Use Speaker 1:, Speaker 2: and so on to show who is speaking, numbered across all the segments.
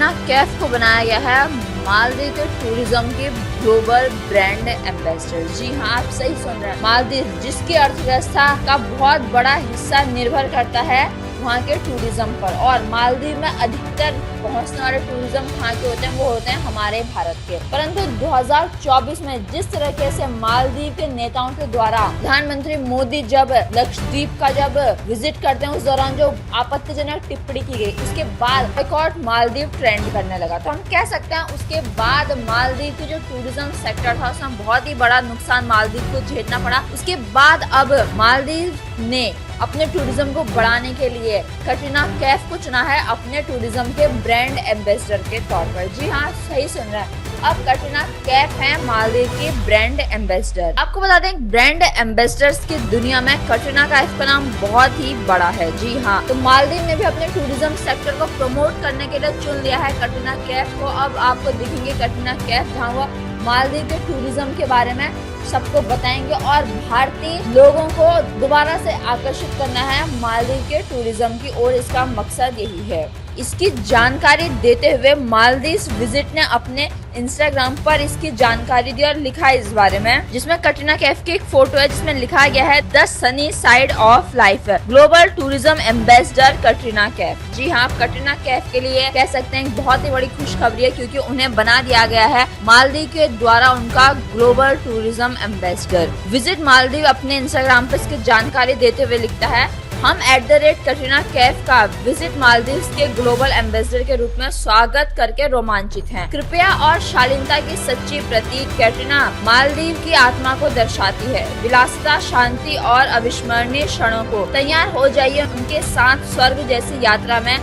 Speaker 1: कटरीना कैफ को बनाया गया है मालदीव के टूरिज्म के ग्लोबल ब्रांड एम्बेसडर। जी हाँ, आप सही सुन रहे हैं। मालदीव जिसकी अर्थव्यवस्था का बहुत बड़ा हिस्सा निर्भर करता है वहाँ के टूरिज्म पर, और मालदीव में अधिकतर पहुँचने वाले टूरिज्म कहाँ के होते हैं, वो होते हैं हमारे भारत के। परंतु 2024 में जिस तरीके से मालदीव के नेताओं के द्वारा प्रधानमंत्री मोदी जब लक्षद्वीप का जब विजिट करते हैं उस दौरान जो आपत्तिजनक टिप्पणी की गई, उसके बाद बॉयकॉट मालदीव ट्रेंड करने लगा। तो हम कह सकते हैं उसके बाद मालदीव की जो टूरिज्म सेक्टर था उसमें बहुत ही बड़ा नुकसान मालदीव को झेलना पड़ा। उसके बाद अब मालदीव ने अपने टूरिज्म को बढ़ाने के लिए कटरीना कैफ को चुना है अपने टूरिज्म के ब्रांड एम्बेसडर के तौर पर। जी हाँ, सही सुन रहे हैं। अब कटरीना कैफ है मालदीव के ब्रांड एम्बेसडर। आपको बता दें, ब्रांड एम्बेसडर्स की दुनिया में कटरीना कैफ का नाम बहुत ही बड़ा है। जी हाँ, तो मालदीव ने भी अपने टूरिज्म सेक्टर को प्रमोट करने के लिए चुन लिया है कटरीना कैफ को। अब आपको दिखेंगे कटरीना कैफ जहाँ वो मालदीव के टूरिज्म के बारे में सबको बताएंगे और भारतीय लोगों को दोबारा से आकर्षित करना है मालदीव के टूरिज्म की ओर। इसका मकसद यही है। इसकी जानकारी देते हुए मालदीव विजिट ने अपने इंस्टाग्राम पर इसकी जानकारी दी और लिखा इस बारे में, जिसमें कटरीना कैफ की एक फोटो है जिसमें लिखा गया है the sunny side of life, global tourism ambassador Katrina Kaif. जी हाँ, कटरीना कैफ के लिए कह सकते हैं बहुत ही बड़ी खुशखबरी है, क्योंकि उन्हें बना दिया गया है मालदीव के द्वारा उनका global tourism ambassador. Visit Maldives अपने इंस्टाग्राम पर इसकी जानकारी देते हुए लिखता है, हम @कटरीना कैफ का विजिट मालदीव के ग्लोबल एम्बेसडर के रूप में स्वागत करके रोमांचित हैं। कृपया और शालीनता की सच्ची प्रतीक कटरीना मालदीव की आत्मा को दर्शाती है। विलासिता, शांति और अविस्मरणीय क्षणों को तैयार हो जाइए उनके साथ स्वर्ग जैसी यात्रा में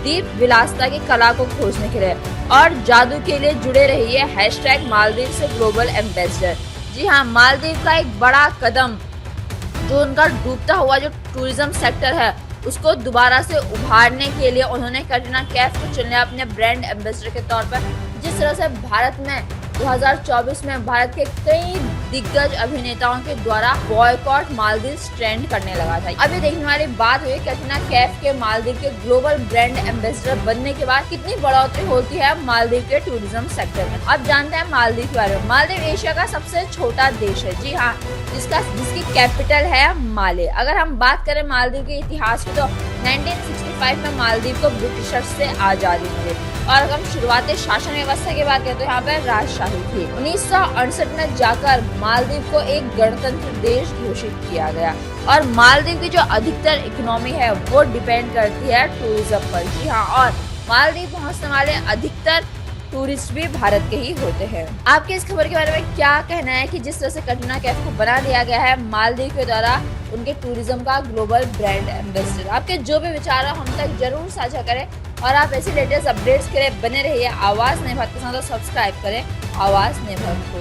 Speaker 1: दीप विलासिता की कला को खोजने के लिए, और जादू के लिए जुड़े रहिए #मालदीव से ग्लोबल एम्बेसडर। जी हाँ, मालदीव का एक बड़ा कदम जो उनका डूबता हुआ जो टूरिज्म सेक्टर है उसको दोबारा से उभारने के लिए उन्होंने कटरीना कैफ को चुन लिया अपने ब्रांड एम्बेसडर के तौर पर। जिस तरह से भारत में 2024 में भारत के कई दिग्गज अभिनेताओं के द्वारा बॉयकॉट मालदीव ट्रेंड करने लगा था। अभी देखने वाली बात हुई कटरीना कैफ के मालदीव के ग्लोबल ब्रांड एम्बेसडर बनने के बाद कितनी बढ़ोतरी होती है मालदीव के टूरिज्म सेक्टर में। अब जानते हैं मालदीव के बारे में। मालदीव एशिया का सबसे छोटा देश है। जी हाँ, जिसकी कैपिटल है माले। अगर हम बात करें मालदीव के इतिहास की तो 1965 में मालदीव को ब्रिटिशर्स से आजादी मिली, और अगर हम शुरुआती शासन व्यवस्था की बात करें तो यहाँ पर राजशाही थी। 1968 में जाकर मालदीव को एक गणतंत्र देश घोषित किया गया, और मालदीव की जो अधिकतर इकोनॉमी है वो डिपेंड करती है टूरिज्म पर। जी हाँ, और मालदीव पहुँचने वाले अधिकतर टूरिस्ट भी भारत के ही होते हैं। आपके इस खबर के बारे में क्या कहना है कि जिस तरह से कटरीना कैफ को बना दिया गया है मालदीव के द्वारा उनके टूरिज्म का ग्लोबल ब्रांड एम्बेसडर? आपके जो भी विचार हो हम तक जरूर साझा करें, और आप ऐसी लेटेस्ट अपडेट्स के लिए बने रहिए आवाज निर्भर के साथ। सब्सक्राइब करें आवाज निर्भर को।